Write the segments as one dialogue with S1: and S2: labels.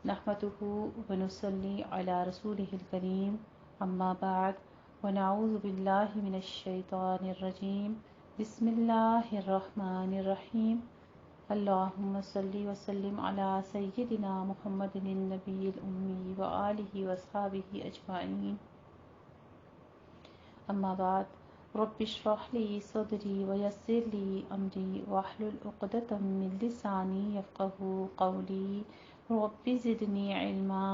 S1: نحمده ونصلي على رسوله الكريم أما بعد ونعوذ بالله من الشيطان الرجيم بسم الله الرحمن الرحيم اللهم صل وسلم على سيدنا محمد النبي الأمي وآله وأصحابه أجمعين أما بعد رب اشرح لي صدري ويسر لي أمري واحلل عقدة من لساني يفقهوا قولي رب زدني علما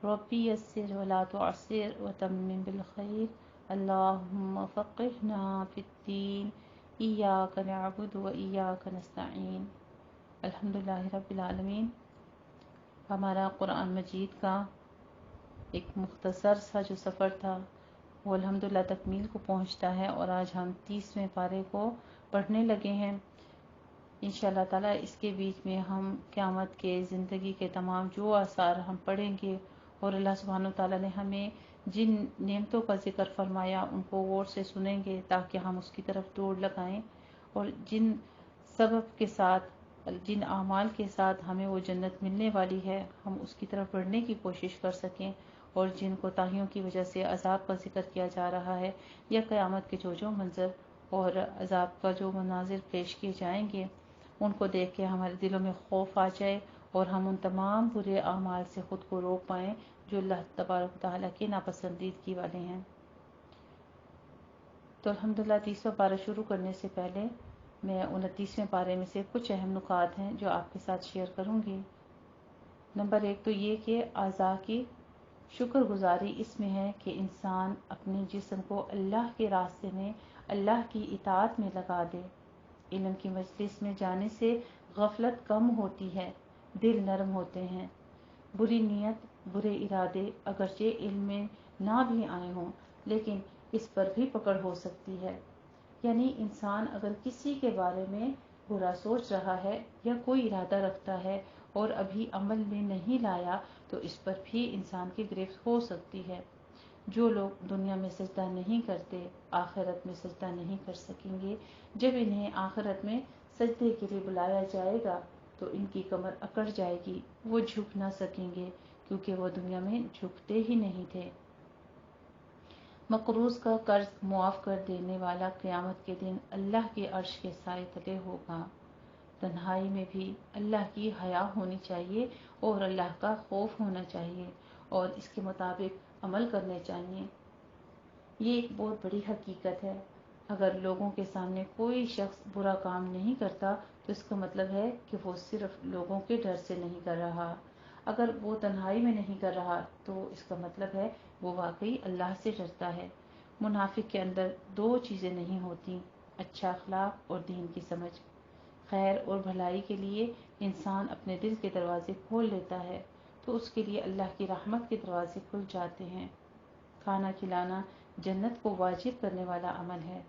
S1: رب يسر ولا تعسر وتمم بالخير اللهم فقهنا في الدين إياك نعبد وإياك نستعين الحمدللہ رب العالمین۔ ہمارا قرآن مجید کا ایک مختصر سا جو سفر تھا وہ الحمدللہ تکمیل کو پہنچتا ہے، اور آج ہم 30ویں پارے کو پڑھنے لگے ہیں۔ انشاءاللہ تعالیٰ اس کے بیچ میں ہم قیامت کے زندگی کے تمام جو آثار ہم پڑھیں گے، اور اللہ سبحانہ وتعالیٰ نے ہمیں جن نعمتوں کا ذکر فرمایا ان کو غور سے سنیں گے تاکہ ہم اس کی طرف دوڑ لگائیں، اور جن سبب کے ساتھ، جن اعمال کے ساتھ ہمیں وہ جنت ملنے والی ہے ہم اس کی طرف بڑھنے کی کوشش کر سکیں، اور جن کوتاہیوں کی وجہ سے عذاب کا ذکر کیا جا رہا ہے یا قیامت کے جو منظر اور عذاب کا جو مناظر پیش کیے جائیں گے ان کو دیکھ کے ہمارے دلوں میں خوف آ جائے، اور ہم ان تمام برے اعمال سے خود کو روک پائیں جو اللہ تبارک و تعالیٰ کے ناپسندیدگی والے ہیں۔ تو الحمدللہ 30واں پارہ شروع کرنے سے پہلے میں 29ویں پارے میں سے کچھ اہم نکات ہیں جو آپ کے ساتھ شیئر کروں گی۔ نمبر 1 تو یہ کہ اعضاء کی شکر گزاری اس میں ہے کہ انسان اپنے جسم کو اللہ کے راستے میں اللہ کی اطاعت میں لگا دے۔ علم کی مجلس میں جانے سے غفلت کم ہوتی ہے، دل نرم ہوتے ہیں۔ بری نیت، برے ارادے اگرچہ علم میں نہ بھی آئے ہوں لیکن اس پر بھی پکڑ ہو سکتی ہے، یعنی انسان اگر کسی کے بارے میں برا سوچ رہا ہے یا کوئی ارادہ رکھتا ہے اور ابھی عمل میں نہیں لایا تو اس پر بھی انسان کی گرفت ہو سکتی ہے۔ جو لوگ دنیا میں سجدہ نہیں کرتے آخرت میں سجدہ نہیں کر سکیں گے۔ جب انہیں آخرت میں سجدے کے لیے بلایا جائے گا تو ان کی کمر اکڑ جائے گی، وہ جھک نہ سکیں گے کیونکہ وہ دنیا میں جھکتے ہی نہیں تھے۔ مقروض کا قرض معاف کر دینے والا قیامت کے دن اللہ کے عرش کے سائے تلے ہوگا۔ تنہائی میں بھی اللہ کی حیا ہونی چاہیے اور اللہ کا خوف ہونا چاہیے اور اس کے مطابق عمل کرنے چاہیے۔ یہ ایک بہت بڑی حقیقت ہے۔ اگر لوگوں کے سامنے کوئی شخص برا کام نہیں کرتا تو اس کا مطلب ہے کہ وہ صرف لوگوں کے ڈر سے نہیں کر رہا۔ اگر وہ تنہائی میں نہیں کر رہا تو اس کا مطلب ہے وہ واقعی اللہ سے ڈرتا ہے۔ منافق کے اندر 2 چیزیں نہیں ہوتی، اچھا اخلاق اور دین کی سمجھ۔ خیر اور بھلائی کے لیے انسان اپنے دل کے دروازے کھول لیتا ہے تو اس کے لیے اللہ کی رحمت کے دروازے کھل جاتے ہیں۔ کھانا کھلانا جنت کو واجب کرنے والا عمل ہے،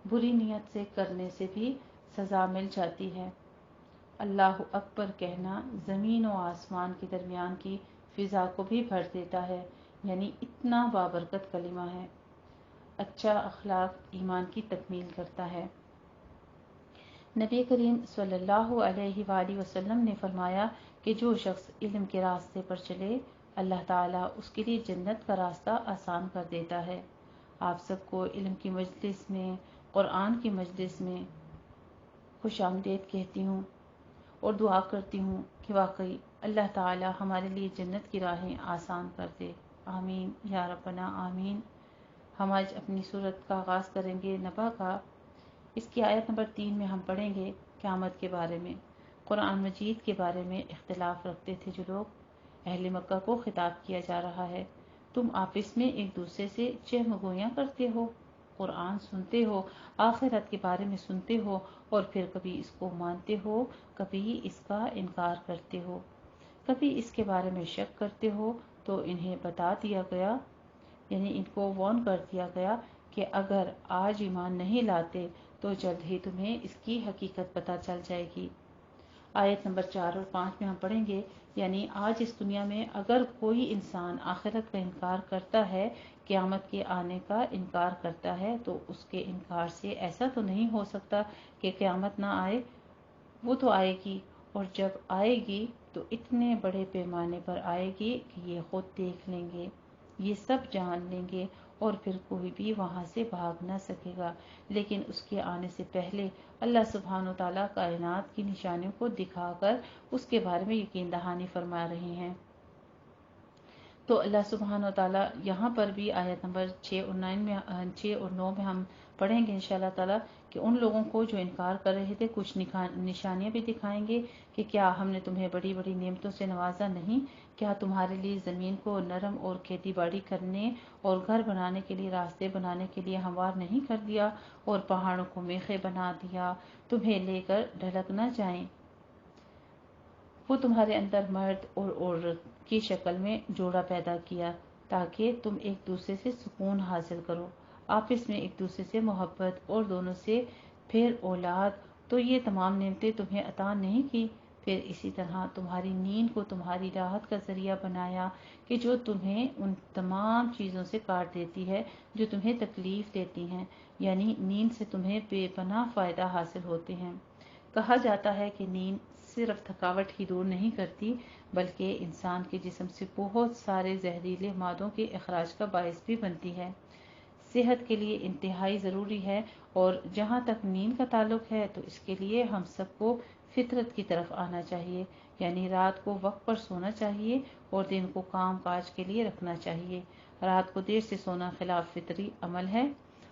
S1: بری نیت سے کرنے سے بھی سزا مل جاتی ہے۔ اللہ اکبر کہنا زمین و آسمان کے درمیان کی فضا کو بھی بھر دیتا ہے، یعنی اتنا بابرکت کلمہ ہے۔ اچھا اخلاق ایمان کی تکمیل کرتا ہے۔ نبی کریم صلی اللہ علیہ وآلہ وسلم نے فرمایا کہ جو شخص علم کے راستے پر چلے اللہ تعالیٰ اس کے لیے جنت کا راستہ آسان کر دیتا ہے۔ آپ سب کو علم کی مجلس میں، قرآن کی مجلس میں خوش آمدید کہتی ہوں اور دعا کرتی ہوں کہ واقعی اللہ تعالیٰ ہمارے لیے جنت کی راہیں آسان کر دے۔ آمین یا ربنا آمین۔ ہم آج اپنی سورت کا آغاز کریں گے نبا کا۔ اس کی آیت نمبر 3 میں ہم پڑھیں گے قیامت کے بارے میں۔ قرآن مجید کے بارے میں اختلاف رکھتے تھے جو لوگ، اہل مکہ کو خطاب کیا جا رہا ہے، تم آپس میں ایک دوسرے سے چہم گویاں کرتے ہو، قرآن سنتے ہو، آخرت کے بارے میں سنتے ہو اور پھر کبھی اس کو مانتے ہو، کبھی اس کا انکار کرتے ہو، کبھی اس کے بارے میں شک کرتے ہو تو انہیں بتا دیا گیا، یعنی ان کو وارن کر دیا گیا کہ اگر آج ایمان نہیں لاتے تو جلد ہی تمہیں اس کی حقیقت پتہ چل جائے گی۔ آیت نمبر 4 اور 5 میں ہم پڑھیں گے، یعنی آج اس دنیا میں اگر کوئی انسان آخرت کا انکار کرتا ہے، قیامت کے آنے کا انکار کرتا ہے تو اس کے انکار سے ایسا تو نہیں ہو سکتا کہ قیامت نہ آئے، وہ تو آئے گی، اور جب آئے گی تو اتنے بڑے پیمانے پر آئے گی کہ یہ خود دیکھ لیں گے، یہ سب جان لیں گے، اور پھر کوئی بھی وہاں سے بھاگ نہ سکے گا۔ لیکن اس کے آنے سے پہلے اللہ سبحانہ و تعالیٰ کائنات کی نشانیوں کو دکھا کر اس کے بارے میں یقین دہانی فرما رہے ہیں۔ تو اللہ سبحانہ و تعالیٰ یہاں پر بھی آیت نمبر 6 اور 9 میں ہم پڑھیں گے انشاءاللہ تعالیٰ کہ ان لوگوں کو جو انکار کر رہے تھے کچھ نشانیاں بھی دکھائیں گے کہ کیا ہم نے تمہیں بڑی بڑی نعمتوں سے نوازا نہیں؟ کیا تمہارے لیے زمین کو نرم اور کھیتی باڑی کرنے اور گھر بنانے کے لیے راستے بنانے کے لیے ہموار نہیں کر دیا، اور پہاڑوں کو میخیں بنا دیا تمہیں لے کر ڈھلک نہ جائیں؟ وہ تمہارے اندر مرد اور عورت کی شکل میں جوڑا پیدا کیا تاکہ تم ایک دوسرے سے سکون حاصل کرو، آپس میں ایک دوسرے سے محبت، اور دونوں سے پھر اولاد۔ تو یہ تمام نعمتیں تمہیں عطا نہیں کی؟ پھر اسی طرح تمہاری نیند کو تمہاری راحت کا ذریعہ بنایا کہ جو تمہیں ان تمام چیزوں سے کاٹ دیتی ہے جو تمہیں تکلیف دیتی ہیں، یعنی نیند سے تمہیں بے پناہ فائدہ حاصل ہوتے ہیں۔ کہا جاتا ہے کہ نیند صرف تھکاوٹ ہی دور نہیں کرتی بلکہ انسان کے جسم سے بہت سارے زہریلے مادوں کے اخراج کا باعث بھی بنتی ہے، صحت کے لیے انتہائی ضروری ہے۔ اور جہاں تک نیند کا تعلق ہے تو اس کے لیے ہم سب کو فطرت کی طرف آنا چاہیے، یعنی رات کو وقت پر سونا چاہیے اور دن کو کام کاج کے لیے رکھنا چاہیے۔ رات کو دیر سے سونا خلاف فطری عمل ہے،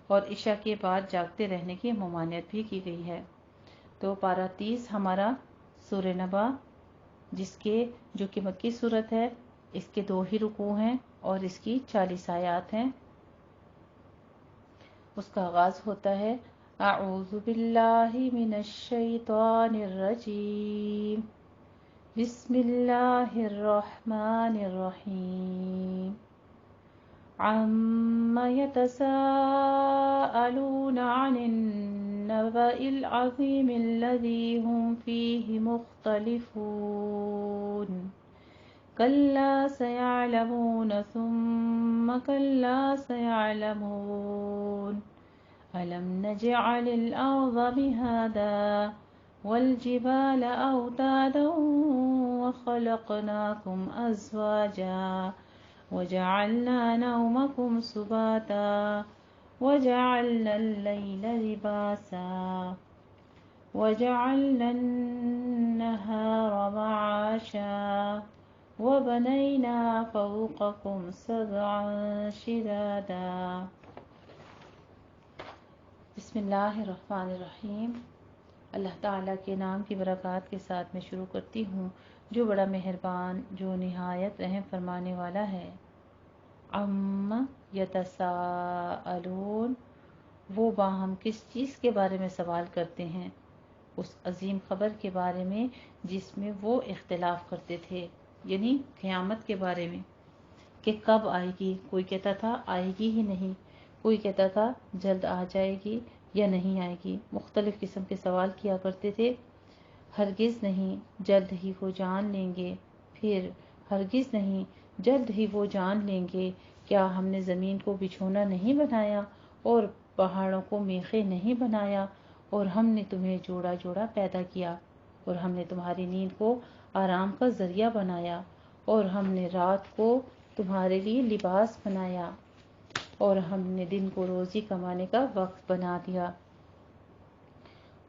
S1: اور عشاء کے بعد جاگتے رہنے کی ممانعت بھی کی گئی ہے۔ تو پارہ 30 ہمارا سورہ نبا، جو کہ مکی صورت ہے، اس کے 2 ہی رکوع ہیں اور اس کی 40 آیات ہیں۔ اس کا آغاز ہوتا ہے اعوذ باللہ من الشیطان الرجیم، بسم اللہ الرحمن الرحیم، عَمَّ يَتَسَاءَلُونَ عَنِ النَّبَإِ الْعَظِيمِ الَّذِي هُمْ فِيهِ مُخْتَلِفُونَ كَلَّا سَيَعْلَمُونَ ثُمَّ كَلَّا سَيَعْلَمُونَ أَلَمْ نَجْعَلِ الْأَرْضَ مِهَادًا وَالْجِبَالَ أَوْتَادًا وَخَلَقْنَاكُمْ أَزْوَاجًا وَجَعَلْنَا نَوْمَكُمْ سُبَاتًا وَجَعَلْنَا اللَّيْلَ لِبَاسًا وَجَعَلْنَا النَّهَارَ مَعَاشًا وَبَنَيْنَا فَوْقَكُمْ سَبْعًا شِدَادًا۔ بسم اللہ الرحمن الرحیم۔ اللہ تعالیٰ کے نام کی برکات کے ساتھ میں شروع کرتی ہوں جو بڑا مہربان، جو نہایت رحم فرمانے والا ہے۔ عَمَّ یتساءلون، وہ باہم کس چیز کے بارے میں سوال کرتے ہیں؟ اس عظیم خبر کے بارے میں جس میں وہ اختلاف کرتے تھے، یعنی قیامت کے بارے میں کہ کب آئے گی۔ کوئی کہتا تھا آئے گی ہی نہیں، کوئی کہتا تھا جلد آ جائے گی یا نہیں آئے گی۔ مختلف قسم کے سوال کیا کرتے تھے۔ ہرگز نہیں، جلد ہی وہ جان لیں گے۔ پھر ہرگز نہیں، جلد ہی وہ جان لیں گے۔ کیا ہم نے زمین کو بچھونا نہیں بنایا اور پہاڑوں کو میخیں نہیں بنایا، اور ہم نے تمہیں جوڑا جوڑا پیدا کیا، اور ہم نے تمہاری نیند کو آرام کا ذریعہ بنایا، اور ہم نے رات کو تمہارے لیے لباس بنایا، اور ہم نے دن کو روزی کمانے کا وقت بنا دیا،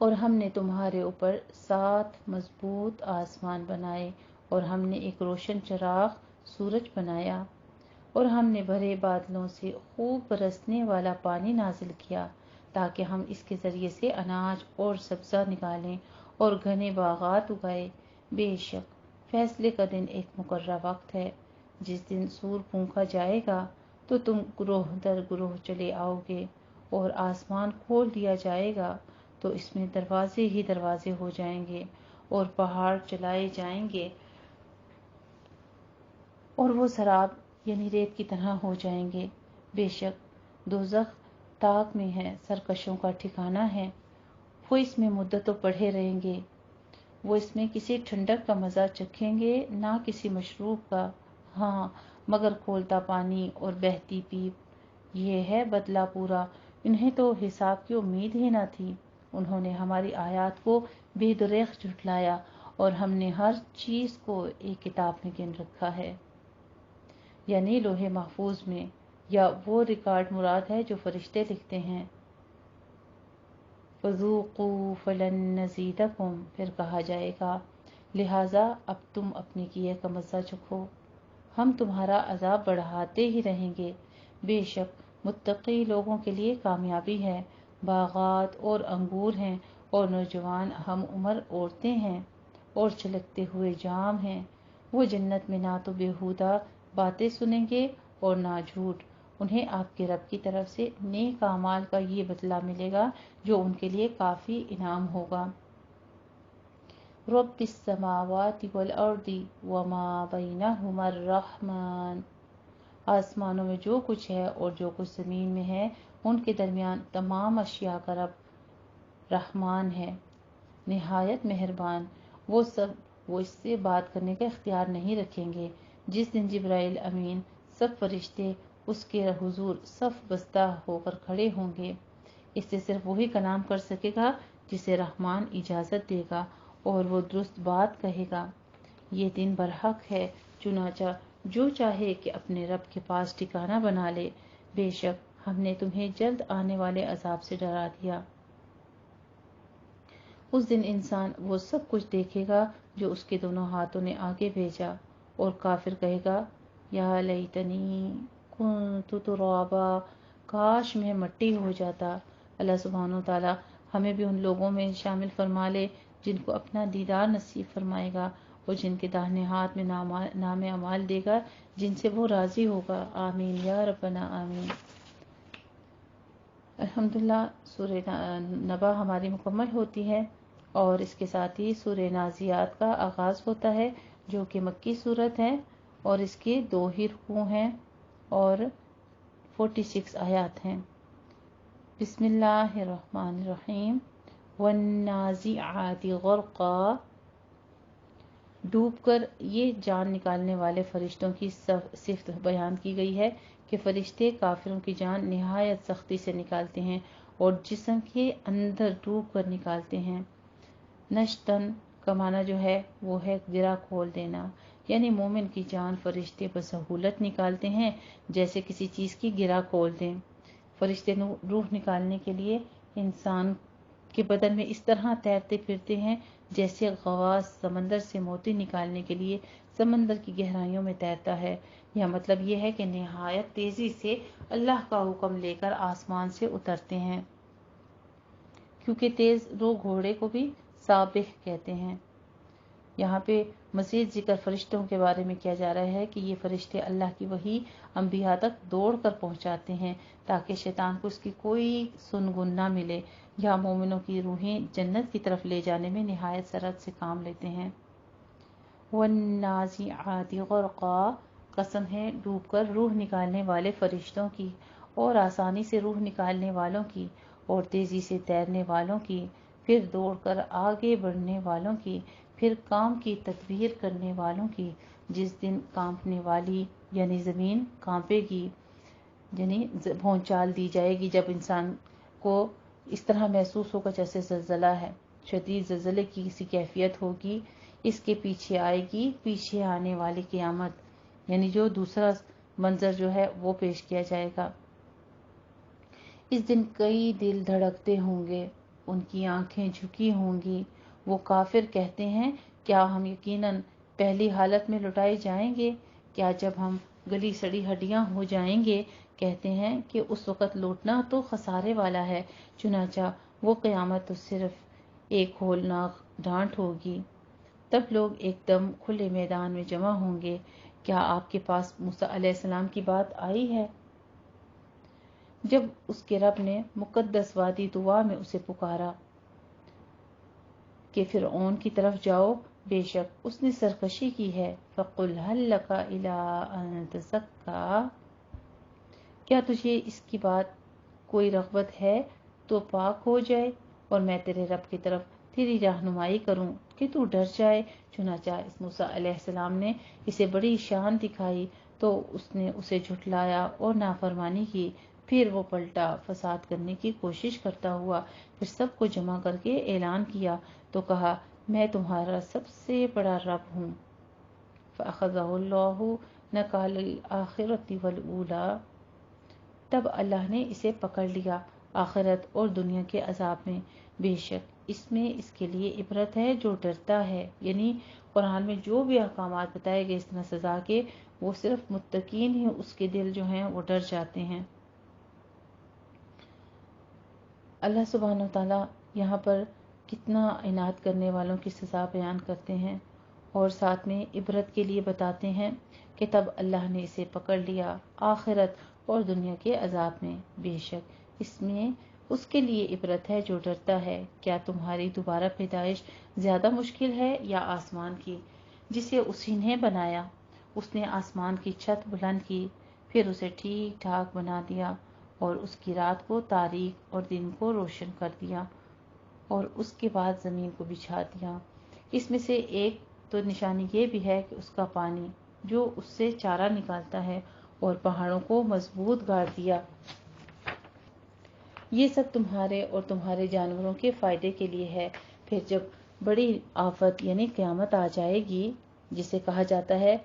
S1: اور ہم نے تمہارے اوپر 7 مضبوط آسمان بنائے، اور ہم نے ایک روشن چراغ سورج بنایا، اور ہم نے بھرے بادلوں سے خوب برسنے والا پانی نازل کیا تاکہ ہم اس کے ذریعے سے اناج اور سبزہ نکالیں اور گھنے باغات اگائے۔ بے شک فیصلے کا دن ایک مقررہ وقت ہے، جس دن سور پھونکا جائے گا تو تم گروہ در گروہ چلے آؤ گے، اور آسمان کھول دیا جائے گا تو اس میں دروازے ہی دروازے ہو جائیں گے، اور پہاڑ چلائے جائیں گے اور وہ سراب یعنی ریت کی طرح ہو جائیں گے۔ بے شک دوزخ تاک میں ہے، سرکشوں کا ٹھکانہ ہے، وہ اس میں مدتوں پڑے رہیں گے۔ وہ اس میں کسی ٹھنڈک کا مزہ چکھیں گے، نہ کسی مشروب کا، ہاں مگر کھولتا پانی اور بہتی پیپ۔ یہ ہے بدلہ پورا۔ انہیں تو حساب کی امید ہی نہ تھی۔ انہوں نے ہماری آیات کو بے دریغ جھٹلایا اور ہم نے ہر چیز کو ایک کتاب میں گن رکھا ہے، یعنی لوح محفوظ میں، یا وہ ریکارڈ مراد ہے جو فرشتے لکھتے ہیں۔ فَذُوقُوا فَلَن نَّزِيدَكُمْ، پھر کہا جائے گا لہٰذا اب تم اپنے کیے کا مزہ چکھو، ہم تمہارا عذاب بڑھاتے ہی رہیں گے۔ بے شک متقی لوگوں کے لیے کامیابی ہے، باغات اور انگور ہیں، اور نوجوان ہم عمر عورتیں ہیں، اور چھلکتے ہوئے جام ہیں۔ وہ جنت میں نہ تو بیہودہ باتیں سنیں گے اور نہ جھوٹ، انہیں آپ کے رب کی طرف سے نیک اعمال کا یہ بدلہ ملے گا جو ان کے لیے کافی انعام ہوگا۔ رب السماوات والارض وما بینہما الرحمن، آسمانوں میں جو کچھ ہے اور جو کچھ زمین میں ہے ان کے درمیان تمام اشیاء کا رب رحمان ہے، نہایت مہربان۔ وہ اس سے بات کرنے کا اختیار نہیں رکھیں گے۔ جس دن جبرائیل امین سب فرشتے اس کے حضور صف بستہ ہو کر کھڑے ہوں گے، اس سے صرف وہی کلام کر سکے گا جسے رحمان اجازت دے گا، اور وہ درست بات کہے گا۔ یہ دن برحق ہے، چنانچہ جو چاہے کہ اپنے رب کے پاس ٹھکانہ بنا لے۔ بے شک ہم نے تمہیں جلد آنے والے عذاب سے ڈرا دیا۔ اس دن انسان وہ سب کچھ دیکھے گا جو اس کے دونوں ہاتھوں نے آگے بھیجا، اور کافر کہے گا یا لیتنی کنت ترابا، کاش میں مٹی ہو جاتا۔ اللہ سبحانہ و تعالی ہمیں بھی ان لوگوں میں شامل فرما لے جن کو اپنا دیدار نصیب فرمائے گا، اور جن کے داہنے ہاتھ میں نام اعمال دے گا جن سے وہ راضی ہوگا۔ آمین یا ربنا آمین۔ الحمدللہ سورہ نبا ہماری مکمل ہوتی ہے، اور اس کے ساتھ ہی سورہ نازیات کا آغاز ہوتا ہے جو کہ مکی صورت ہے، اور اس کے 2 ہی رکوع ہیں اور 46 آیات ہیں۔ بسم اللہ الرحمن الرحیم۔ والنازعات غرقا، ڈوب کر، یہ جان نکالنے والے فرشتوں کی صفت بیان کی گئی ہے کہ فرشتے کافروں کی جان نہایت سختی سے نکالتے ہیں اور جسم کے اندر ڈوب کر نکالتے ہیں۔ نشتن کا معنی جو ہے وہ ہے گرہ کھول دینا، یعنی مومن کی جان فرشتے بسہولت نکالتے ہیں جیسے کسی چیز کی گرہ کھول دیں۔ فرشتے روح نکالنے کے لیے انسان کے بدن میں اس طرح تیرتے پھرتے ہیں جیسے غواص سمندر سے موتی نکالنے کے لیے سمندر کی گہرائیوں میں تیرتا ہے۔ یہ مطلب یہ ہے کہ نہایت تیزی سے اللہ کا حکم لے کر آسمان سے اترتے ہیں، کیونکہ تیز رو گھوڑے کو بھی سابح کہتے ہیں۔ یہاں پہ مزید ذکر فرشتوں کے بارے میں کیا جا رہا ہے کہ یہ فرشتے اللہ کی وحی انبیاء تک دوڑ کر پہنچاتے ہیں تاکہ شیطان کو اس کی کوئی سنگن نہ ملے، یا مومنوں کی روحیں جنت کی طرف لے جانے میں نہایت سرعت سے کام لیتے ہیں۔ والنازعات غرقا، قسم ہے ڈوب کر روح نکالنے والے فرشتوں کی، اور آسانی سے روح نکالنے والوں کی، اور تیزی سے تیرنے والوں کی، پھر دوڑ کر آگے بڑھنے والوں کی، پھر کام کی تدبیر کرنے والوں کی۔ جس دن کانپنے والی یعنی زمین کانپے گی، یعنی بھونچال دی جائے گی، جب انسان کو اس طرح محسوس ہوگا جیسے زلزلہ ہے، شدید زلزلے کی سی کیفیت ہوگی۔ اس کے پیچھے آئے گی پیچھے آنے والی قیامت، یعنی جو دوسرا منظر جو ہے وہ پیش کیا جائے گا۔ اس دن کئی دل دھڑکتے ہوں گے، ان کی آنکھیں جھکی ہوں گی۔ وہ کافر کہتے ہیں کیا ہم یقیناً پہلی حالت میں لوٹائے جائیں گے؟ کیا جب ہم گلی سڑی ہڈیاں ہو جائیں گے؟ کہتے ہیں کہ اس وقت لوٹنا تو خسارے والا ہے، چنانچہ وہ قیامت تو صرف ایک ہولناک ڈانٹ ہوگی۔ تب لوگ ایک دم کھلے میدان میں جمع ہوں گے۔ کیا آپ کے پاس موسیٰ علیہ السلام کی بات آئی ہے جب اس کے رب نے مقدس وادی طویٰ میں اسے پکارا کہ فرعون کی طرف جاؤ، بے شک اس نے سرکشی کی ہے۔ فَقُلْ هَلْ لَكَ إِلَىٰ أَن تَزَكَّىٰ، کیا تجھے اس کی بات کوئی رغبت ہے تو پاک ہو جائے، اور میں تیرے رب کی طرف تیری رہنمائی کروں کہ تو ڈر جائے۔ چنانچہ اس موسیٰ علیہ السلام نے اسے بڑی شان دکھائی تو اس نے اسے جھٹلایا اور نافرمانی کی۔ پھر وہ پلٹا فساد کرنے کی کوشش کرتا ہوا، پھر سب کو جمع کر کے اعلان کیا تو کہا میں تمہارا سب سے بڑا رب ہوں۔ فَأَخَذَهُ اللَّهُ نَكَالَ الْآخِرَةِ وَالْأُولَىٰ، تب اللہ نے اسے پکڑ لیا آخرت اور دنیا کے عذاب میں۔ بے شک اس میں اس کے لیے عبرت ہے جو ڈرتا ہے، یعنی قرآن میں جو بھی احکامات بتائے گئے اس طرح سزا کے، وہ صرف متقین ہی اس کے دل جو ہیں وہ ڈر جاتے ہیں۔ اللہ سبحانہ وتعالیٰ یہاں پر کتنا عنایت کرنے والوں کی سزا بیان کرتے ہیں، اور ساتھ میں عبرت کے لیے بتاتے ہیں کہ تب اللہ نے اسے پکڑ لیا آخرت اور دنیا کے عذاب میں۔ بے شک اس میں اس کے لیے عبرت ہے جو ڈرتا ہے۔ کیا تمہاری دوبارہ پیدائش زیادہ مشکل ہے یا آسمان کی، جسے اسی نے بنایا؟ اس نے آسمان کی چھت بلند کی، پھر اسے ٹھیک ٹھاک بنا دیا، اور اس کی رات کو تاریک اور دن کو روشن کر دیا، اور اس کے بعد زمین کو بچھا دیا۔ اس میں سے ایک تو نشانی یہ بھی ہے کہ اس کا پانی جو اس سے چارہ نکالتا ہے، اور پہاڑوں کو مضبوط گاڑ دیا۔ یہ سب تمہارے اور تمہارے جانوروں کے فائدے کے لیے ہے۔ پھر جب بڑی آفت یعنی قیامت آ جائے گی، جسے کہا جاتا ہے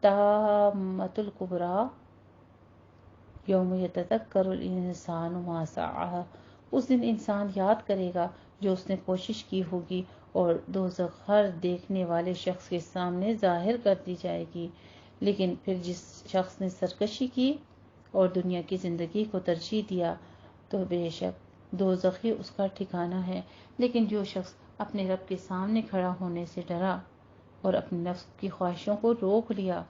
S1: طامۃ الکبریٰ، یوم یتذکر الانسان ما سعی، اس دن انسان یاد کرے گا جو اس نے کوشش کی ہوگی، اور دوزخ ہر دیکھنے والے شخص کے سامنے ظاہر کر دی جائے گی۔ لیکن پھر جس شخص نے سرکشی کی اور دنیا کی زندگی کو ترجیح دیا، تو بے شک دوزخ ہی اس کا ٹھکانہ ہے۔ لیکن جو شخص اپنے رب کے سامنے کھڑا ہونے سے ڈرا اور اپنے نفس کی خواہشوں کو روک لیا،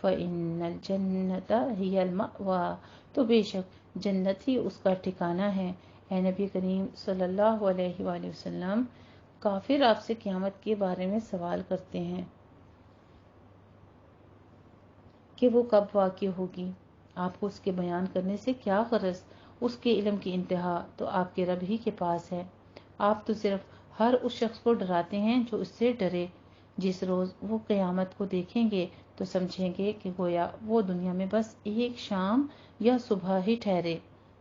S1: فَإِنَّ الْجَنَّةَ هِيَ الْمَأْوَىٰ، تو بے شک جنت ہی اس کا ٹھکانہ ہے۔ اے نبی کریم صلی اللہ علیہ وآلہ وسلم، کافر آپ سے قیامت کے بارے میں سوال کرتے ہیں کہ وہ کب واقع ہوگی۔ آپ کو اس کے بیان کرنے سے کیا غرض؟ اس کے علم کی انتہا تو آپ کے رب ہی کے پاس ہے۔ آپ تو صرف ہر اس شخص کو ڈراتے ہیں جو اس سے ڈرے۔ جس روز وہ قیامت کو دیکھیں گے تو سمجھیں گے کہ گویا وہ دنیا میں بس ایک شام یا صبح ہی ٹھہرے،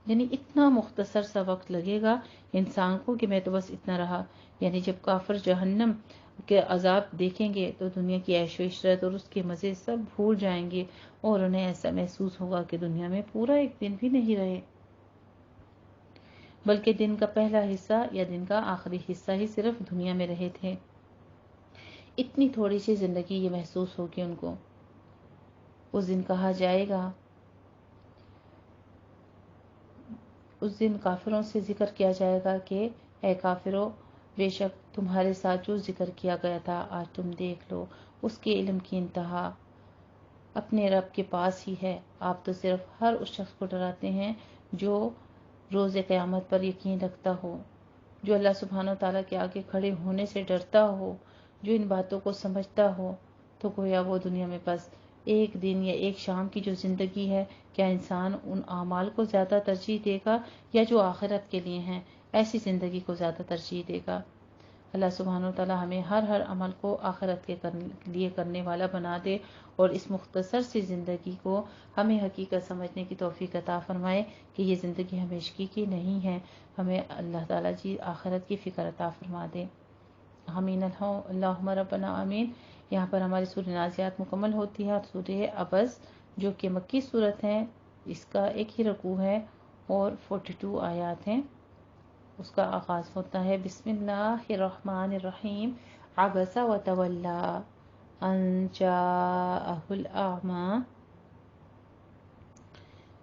S1: یعنی اتنا مختصر سا وقت لگے گا انسان کو کہ میں تو بس اتنا رہا۔ یعنی جب کافر جہنم کے عذاب دیکھیں گے تو دنیا کی عیش و عشرت اور اس کے مزے سب بھول جائیں گے، اور انہیں ایسا محسوس ہوگا کہ دنیا میں پورا ایک دن بھی نہیں رہے، بلکہ دن کا پہلا حصہ یا دن کا آخری حصہ ہی صرف دنیا میں رہے تھے۔ اتنی تھوڑی سی زندگی یہ محسوس ہوگی ان کو۔ اس دن کہا جائے گا، اس دن کافروں سے ذکر کیا جائے گا کہ اے کافرو، بے شک تمہارے ساتھ جو ذکر کیا گیا تھا آج تم دیکھ لو، اس کے علم کی انتہا اپنے رب کے پاس ہی ہے۔ آپ تو صرف ہر اس شخص کو ڈراتے ہیں جو روز قیامت پر یقین رکھتا ہو، جو اللہ سبحانہ وتعالیٰ کے آگے کھڑے ہونے سے ڈرتا ہو، جو ان باتوں کو سمجھتا ہو، تو گویا وہ دنیا میں بس ایک دن یا ایک شام کی جو زندگی ہے، کیا انسان ان اعمال کو زیادہ ترجیح دے گا یا جو آخرت کے لیے ہیں ایسی زندگی کو زیادہ ترجیح دے گا؟ اللہ سبحانہ وتعالیٰ ہمیں ہر عمل کو آخرت کے لیے کرنے والا بنا دے، اور اس مختصر سی زندگی کو ہمیں حقیقت سمجھنے کی توفیق عطا فرمائے کہ یہ زندگی ہمیشگی کی نہیں ہے۔ ہمیں اللہ تعالیٰ جی آخرت کی فکر عطا فرما دے۔ آمین اللہم ربنا آمین۔ یہاں پر ہماری سورہ نازعات مکمل ہوتی ہے، اور سورہ عبس جو کہ مکی صورت ہے، اس کا ایک ہی رکوع ہے اور 42 آیات ہیں۔ اس کا آغاز ہوتا ہے بسم اللہ الرحمن الرحیم، عبس وتولی ان جاءہ الاعمی،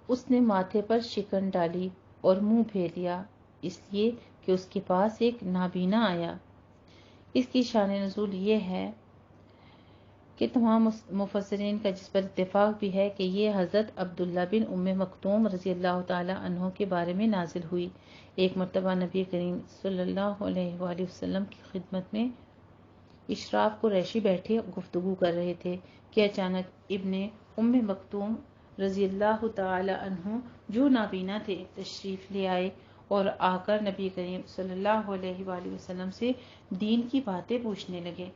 S1: اس نے ماتھے پر شکن ڈالی اور منہ پھیر لیا، اس لیے کہ اس کے پاس ایک نابینا آیا۔ اس کی شان نزول یہ ہے کہ تمام مفسرین کا جس پر اتفاق بھی ہے کہ یہ حضرت عبداللہ بن ام مکتوم رضی اللہ تعالی عنہ کے بارے میں نازل ہوئی۔ ایک مرتبہ نبی کریم صلی اللہ علیہ وآلہ وسلم کی خدمت میں اشراف قریشی بیٹھے گفتگو کر رہے تھے کہ اچانک ابن ام مکتوم رضی اللہ تعالی عنہ جو نابینا تھے تشریف لے آئے، اور آ کر نبی کریم صلی اللہ علیہ وآلہ وسلم سے دین کی باتیں پوچھنے لگے۔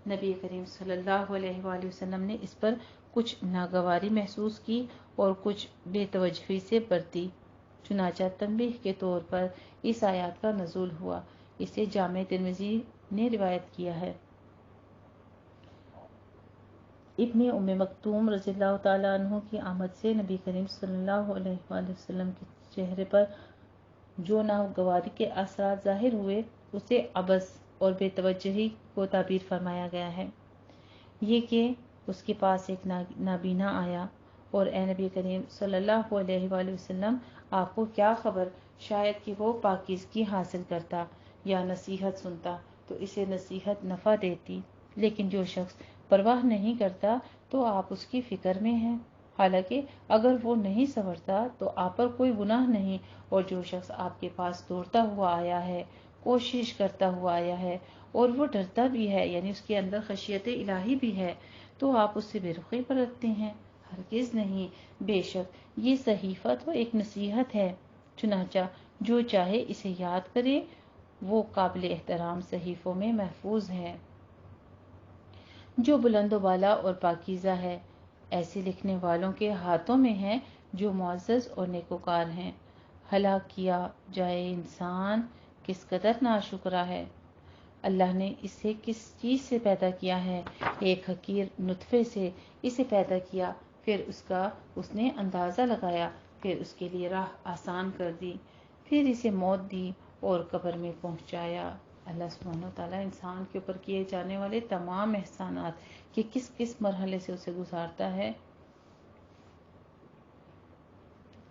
S1: نبی کریم صلی اللہ علیہ وآلہ وسلم نے اس پر کچھ ناگواری محسوس کی اور کچھ بے توجہی سے برتی، چنانچہ تنبیہ کے طور پر اس آیات کا نزول ہوا۔ اسے جامع ترمذی نے روایت کیا ہے۔ ابن ام مکتوم رضی اللہ تعالیٰ عنہ کی آمد سے نبی کریم صلی اللہ علیہ وآلہ وسلم کے چہرے پر جو ناگواری کے اثرات ظاہر ہوئے اسے عبث اور بے توجہی کو تعبیر فرمایا گیا ہے۔ یہ کہ اس کے پاس ایک نابینا آیا اور اے نبی کریم صلی اللہ علیہ وآلہ وسلم آپ کو کیا خبر، شاید کہ وہ پاکیزگی حاصل کرتا یا نصیحت سنتا تو اسے نصیحت نفع دیتی، لیکن جو شخص پرواہ نہیں کرتا تو آپ اس کی فکر میں ہیں، حالانکہ اگر وہ نہیں سنورتا تو آپ پر کوئی گناہ نہیں، اور جو شخص آپ کے پاس دوڑتا ہوا آیا ہے، کوشش کرتا ہوا آیا ہے اور وہ ڈرتا بھی ہے، یعنی اس کے اندر خشیت الہی بھی ہے، تو آپ اس سے بے رخی برتتے ہیں؟ ہرگز نہیں، بے شک یہ صحیفہ تو ایک نصیحت ہے، چنانچہ جو چاہے اسے یاد کرے، وہ قابل احترام صحیفوں میں محفوظ ہے، جو بلند و بالا اور پاکیزہ ہے، ایسے لکھنے والوں کے ہاتھوں میں ہے جو معزز اور نیکوکار ہیں۔ ہلاک کیا جائے انسان کس قدر ناشکرا ہے۔ اللہ نے اسے کس چیز سے پیدا کیا ہے؟ ایک حقیر نطفے سے اسے پیدا کیا، پھر اس نے اندازہ لگایا، پھر اس کے لیے راہ آسان کر دی، پھر اسے موت دی اور قبر میں پہنچایا۔ اللہ سبحانہ وتعالیٰ انسان کے اوپر کیے جانے والے تمام احسانات کے کس کس مرحلے سے اسے گزارتا ہے۔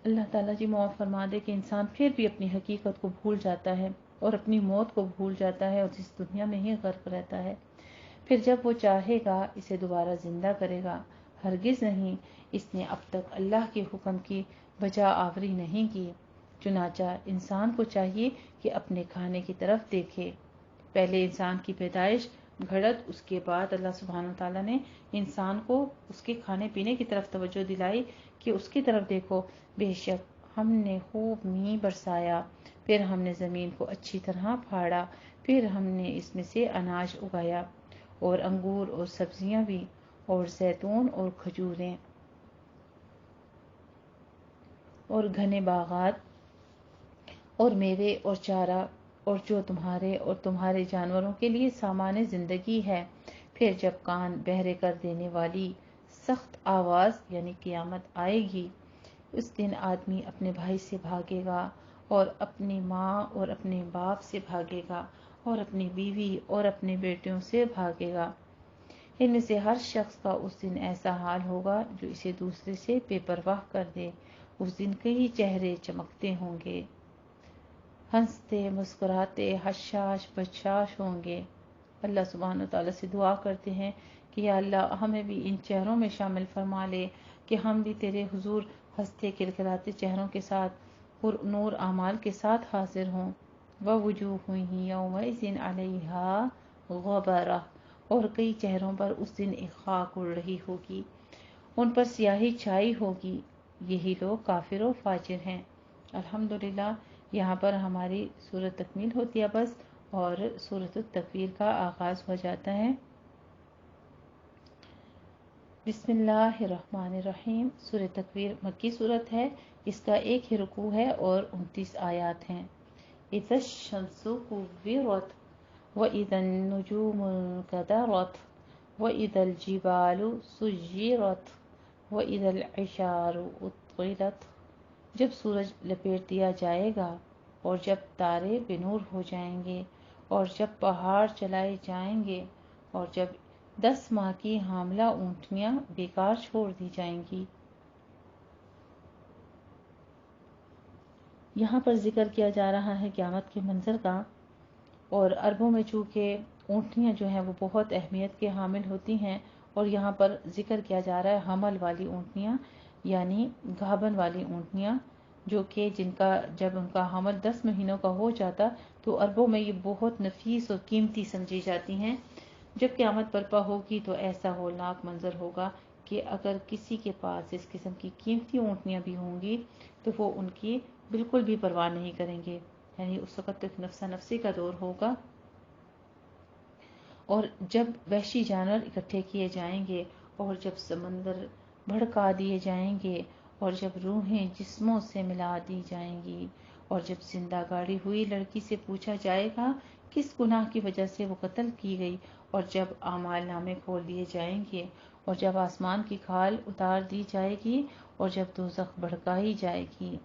S1: اللہ تعالیٰ جی معاف فرما دے کہ انسان پھر بھی اپنی حقیقت کو بھول جاتا ہے اور اپنی موت کو بھول جاتا ہے اور اس دنیا میں ہی غرق رہتا ہے، پھر جب وہ چاہے گا اسے دوبارہ زندہ کرے گا۔ ہرگز نہیں، اس نے اب تک اللہ کے حکم کی بجا آوری نہیں کی، چنانچہ انسان کو چاہیے کہ اپنے کھانے کی طرف دیکھے۔ پہلے انسان کی پیدائش، گھڑت، اس کے بعد اللہ سبحانہ وتعالیٰ نے انسان کو اس کے کھانے پینے کی طرف توجہ دلائی کہ اس کی طرف دیکھو۔ بے شک ہم نے خوب میਂہ برسایا، پھر ہم نے زمین کو اچھی طرح پھاڑا، پھر ہم نے اس میں سے اناج اگایا اور انگور اور سبزیاں بھی، اور زیتون اور کھجوریں اور گھنے باغات اور میوے اور چارہ، اور جو تمہارے اور تمہارے جانوروں کے لیے سامان زندگی ہے۔ پھر جب کان بہرے کر دینے والی سخت آواز یعنی قیامت آئے گی، اس دن آدمی اپنے بھائی سے بھاگے گا اور اپنی ماں اور اپنے باپ سے بھاگے گا اور اپنی بیوی اور اپنے بیٹوں سے بھاگے گا۔ ان میں سے ہر شخص کا اس دن ایسا حال ہوگا جو اسے دوسرے سے بے پرواہ کر دے۔ اس دن کئی چہرے چمکتے ہوں گے، ہنستے مسکراتے حشاش بشاش ہوں گے۔ اللہ سبحانہ وتعالیٰ سے دعا کرتے ہیں کہ یا اللہ ہمیں بھی ان چہروں میں شامل فرما لے کہ ہم بھی تیرے حضور ہنستے کھلکھلاتے چہروں کے ساتھ، پر نور اعمال کے ساتھ حاضر ہوں۔ وَوُجُوهٌ يَوْمَئِذٍ عَلَيْهَا غَبَرَةٌ، اور کئی چہروں پر اس دن ایک خاک اڑ رہی ہوگی، ان پر سیاہی چھائی ہوگی، یہی لوگ کافر و فاجر ہیں۔ الحمدللہ یہاں پر ہماری سورۃ تکمیل ہوتی ہے بس، اور سورۃ التکویر کا آغاز ہو جاتا ہے۔ بسم اللہ الرحمن الرحیم۔ سورۃ تکویر مکی صورت ہے، اس کا ایک ہی رکوع ہے اور 29 آیات ہیں۔ اذا الشمس كورت واذا النجوم انكدرت واذا الجبال سيرت واذا العشار عطلت، جب سورج لپیٹ دیا جائے گا اور جب تارے بے نور ہو جائیں گے اور جب پہاڑ چلائے جائیں گے اور جب 10 ماہ کی حاملہ اونٹنیاں بیکار چھوڑ دی جائیں گی۔ یہاں پر ذکر کیا جا رہا ہے قیامت کے منظر کا، اور عربوں میں چونکہ اونٹنیاں جو ہیں وہ بہت اہمیت کے حامل ہوتی ہیں، اور یہاں پر ذکر کیا جا رہا ہے حمل والی اونٹنیاں، یعنی گھابن والی اونٹنیاں، جو کہ جب ان کا حمل 10 مہینوں کا ہو جاتا تو عربوں میں یہ بہت نفیس اور قیمتی سمجھی جاتی ہیں۔ جب قیامت برپا ہوگی تو ایسا ہولناک منظر ہوگا کہ اگر کسی کے پاس اس قسم کی قیمتی اونٹنیاں بھی ہوں گی تو وہ ان کی بالکل بھی پرواہ نہیں کریں گے، یعنی اس وقت ایک نفسا نفسی کا دور ہوگا۔ اور جب وحشی جانور اکٹھے کیے جائیں گے اور جب سمندر بھڑکا دیے جائیں گے اور جب روحیں جسموں سے ملا دی جائیں گی اور جب زندہ گاڑی ہوئی لڑکی سے پوچھا جائے گا کس گناہ کی وجہ سے وہ قتل کی گئی، اور جب اعمال نامے کھول دیے جائیں گے، اور جب آسمان کی کھال اتار دی جائے گی، اور جب دوزخ بھڑکائی جائے گی،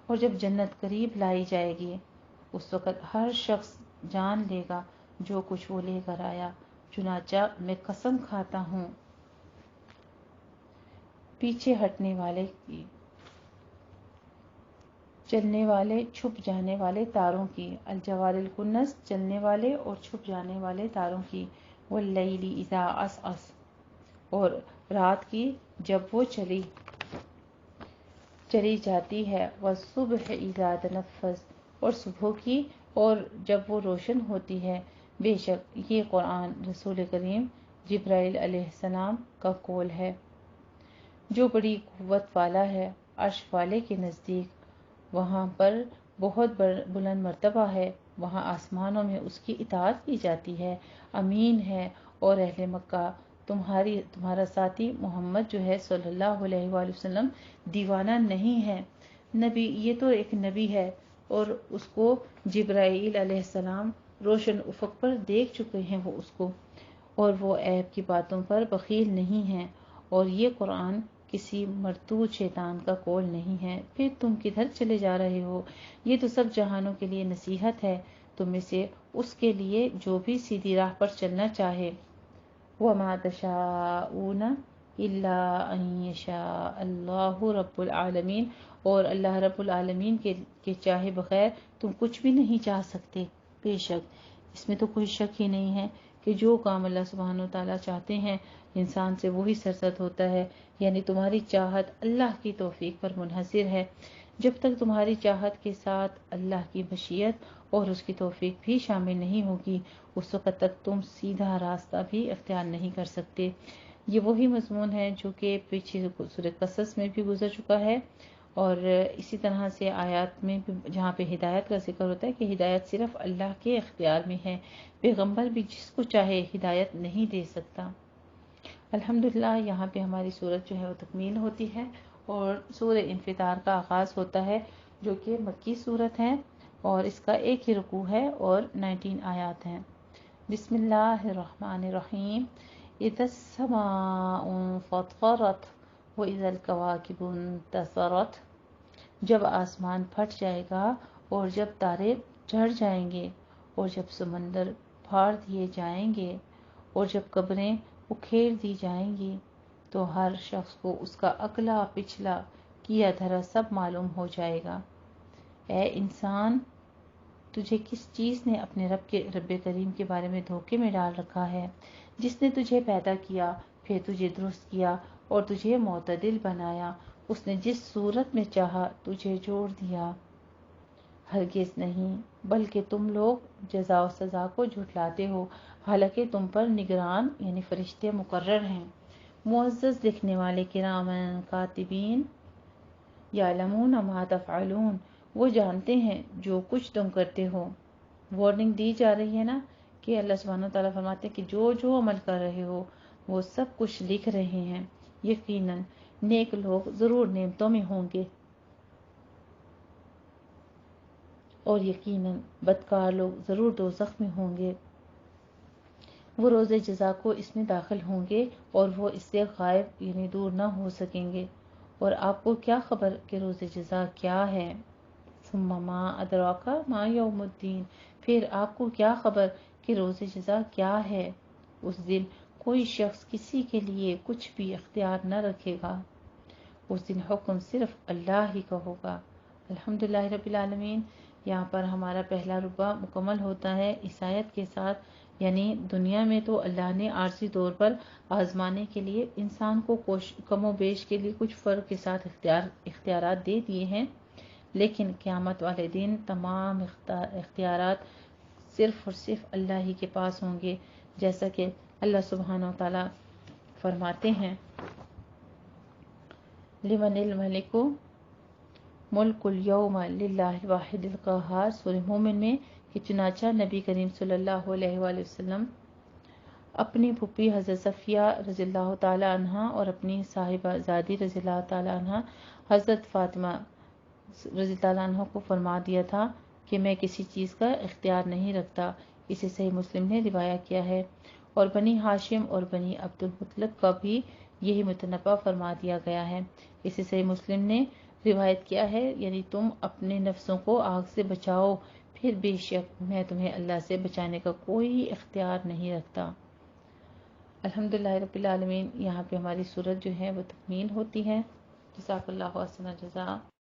S1: اور جب جنت قریب لائی جائے گی، اس وقت ہر شخص جان لے گا جو کچھ وہ لے کر آیا، چنانچہ میں قسم کھاتا ہوں پیچھے ہٹنے والے کی، چلنے والے چھپ جانے والے تاروں کی، الجوار الکنس چلنے والے اور چھپ جانے والے تاروں کی، واللیل اذا عسعس اور رات کی جب وہ چلی جاتی ہے، والصبح اذا تنفس اور صبح کی اور جب وہ روشن ہوتی ہے۔ بے شک یہ قرآن رسول کریم جبرائیل علیہ السلام کا قول ہے جو بڑی قوت والا ہے، عرش والے کے نزدیک، وہاں پر بہت بلند مرتبہ ہے، وہاں آسمانوں میں اس کی اطاعت کی جاتی ہے، امین ہے۔ اور اہل مکہ تمہارا ساتھی محمد جو ہے صلی اللہ علیہ وآلہ وسلم دیوانہ نہیں ہے، نبی، یہ تو ایک نبی ہے، اور اس کو جبرائیل علیہ السلام روشن افق پر دیکھ چکے ہیں وہ اس کو، اور وہ عیب کی باتوں پر بخیل نہیں ہے، اور یہ قرآن کسی مردود شیطان کا قول نہیں ہے۔ پھر تم کدھر چلے جا رہے ہو؟ یہ تو سب جہانوں کے لیے نصیحت ہے، تم میں سے اس کے لیے جو بھی سیدھی راہ پر چلنا چاہے۔ وَمَا تَشَاءُونَ إِلَّا أَن يَشَاءَ اللَّهُ رَبُّ الْعَالَمِينَ، اور اللہ رب العالمین کے چاہے بغیر تم کچھ بھی نہیں چاہ سکتے۔ بے شک اس میں تو کوئی شک ہی نہیں ہے کہ جو کام اللہ سبحانہ و تعالیٰ چاہتے ہیں انسان سے وہی سرزد ہوتا ہے، یعنی تمہاری چاہت اللہ کی توفیق پر منحصر ہے۔ جب تک تمہاری چاہت کے ساتھ اللہ کی مشیت اور اس کی توفیق بھی شامل نہیں ہوگی، اس وقت تک تم سیدھا راستہ بھی اختیار نہیں کر سکتے۔ یہ وہی مضمون ہے جو کہ پیچھے سورہ قصص میں بھی گزر چکا ہے، اور اسی طرح سے آیات میں بھی جہاں پہ ہدایت کا ذکر ہوتا ہے کہ ہدایت صرف اللہ کے اختیار میں ہے، پیغمبر بھی جس کو چاہے ہدایت نہیں دے سکتا۔ الحمدللہ یہاں پہ ہماری سورت جو ہے وہ تکمیل ہوتی ہے، اور سورہ انفطار کا آغاز ہوتا ہے جو کہ مکی سورت ہے، اور اس کا ایک ہی رکوع ہے اور 19 آیات ہیں۔ بسم اللہ الرحمن الرحیم۔ اذا السماء انفطرت واذا الكواكب انتثرت، جب آسمان پھٹ جائے گا اور جب تارے چڑھ جائیں گے، اور جب سمندر پھاڑ دیے جائیں گے، اور جب قبریں اکھیڑ دی جائیں گی، تو ہر شخص کو اس کا اگلا پچھلا کیا دھرا سب معلوم ہو جائے گا۔ اے انسان، تجھے کس چیز نے اپنے رب کریم کے بارے میں دھوکے میں ڈال رکھا ہے، جس نے تجھے پیدا کیا، پھر تجھے درست کیا اور تجھے معتدل بنایا، اس نے جس صورت میں چاہا تجھے جوڑ دیا۔ ہرگز نہیں، بلکہ تم لوگ جزا و سزا کو جھٹلاتے ہو، حالانکہ تم پر نگران یعنی فرشتے مقرر ہیں، معزز لکھنے والے کرامن کاتبین، یعلمون ما تفعلون، وہ جانتے ہیں جو کچھ تم کرتے ہو۔ وارننگ دی جا رہی ہے نا کہ اللہ سبحانہ وتعالیٰ فرماتے ہیں کہ جو عمل کر رہے ہو وہ سب کچھ لکھ رہے ہیں۔ یقیناً نیک لوگ ضرور نعمتوں میں ہوں گے، اور یقیناً بدکار لوگ ضرور دوزخ میں ہوں گے۔ وہ روز جزا کو اس میں داخل ہوں گے اور وہ اس سے غائب یعنی دور نہ ہو سکیں گے۔ اور آپ کو کیا خبر کہ روز جزا کیا ہے؟ ثم ما ادراک ما یوم الدین، پھر آپ کو کیا خبر کہ روز جزا کیا ہے؟ اس دن کوئی شخص کسی کے لیے کچھ بھی اختیار نہ رکھے گا، اس دن حکم صرف اللہ ہی کا ہوگا۔ الحمدللہ رب العالمین۔ یہاں پر ہمارا پہلا ربع مکمل ہوتا ہے اس آیت کے ساتھ، یعنی دنیا میں تو اللہ نے عارضی طور پر آزمانے کے لیے انسان کو کم و بیش کے لیے کچھ فرق کے ساتھ اختیارات دے دیے ہیں، لیکن قیامت والے دن تمام اختیارات صرف اور صرف اللہ ہی کے پاس ہوں گے، جیسا کہ اللہ سبحانہ و تعالیٰ فرماتے ہیں لمن الملک ملک الیوم للہ الواحد القہار، سورہ مومن میں، کہ چنانچہ نبی کریم صلی اللہ علیہ وآلہ وسلم اپنی پھوپھی حضرت صفیہ رضی اللہ تعالی عنہا اور اپنی صاحبہ زادی رضی اللہ تعالی عنہا حضرت فاطمہ رضی اللہ عنہ کو فرما دیا تھا کہ میں کسی چیز کا اختیار نہیں رکھتا۔ اسے صحیح مسلم نے روایت کیا ہے، اور بنی ہاشم اور بنی عبد المطلب کا بھی یہی متنبہ فرما دیا گیا ہے۔ اسے صحیح مسلم نے روایت کیا ہے، یعنی تم اپنے نفسوں کو آگ سے بچاؤ، پھر بے شک میں تمہیں اللہ سے بچانے کا کوئی اختیار نہیں رکھتا۔ الحمدللہ رب العالمین، یہاں پہ ہماری سورت جو ہے وہ تکمیل ہوتی ہے۔ جزاک اللہ احسن الجزاء۔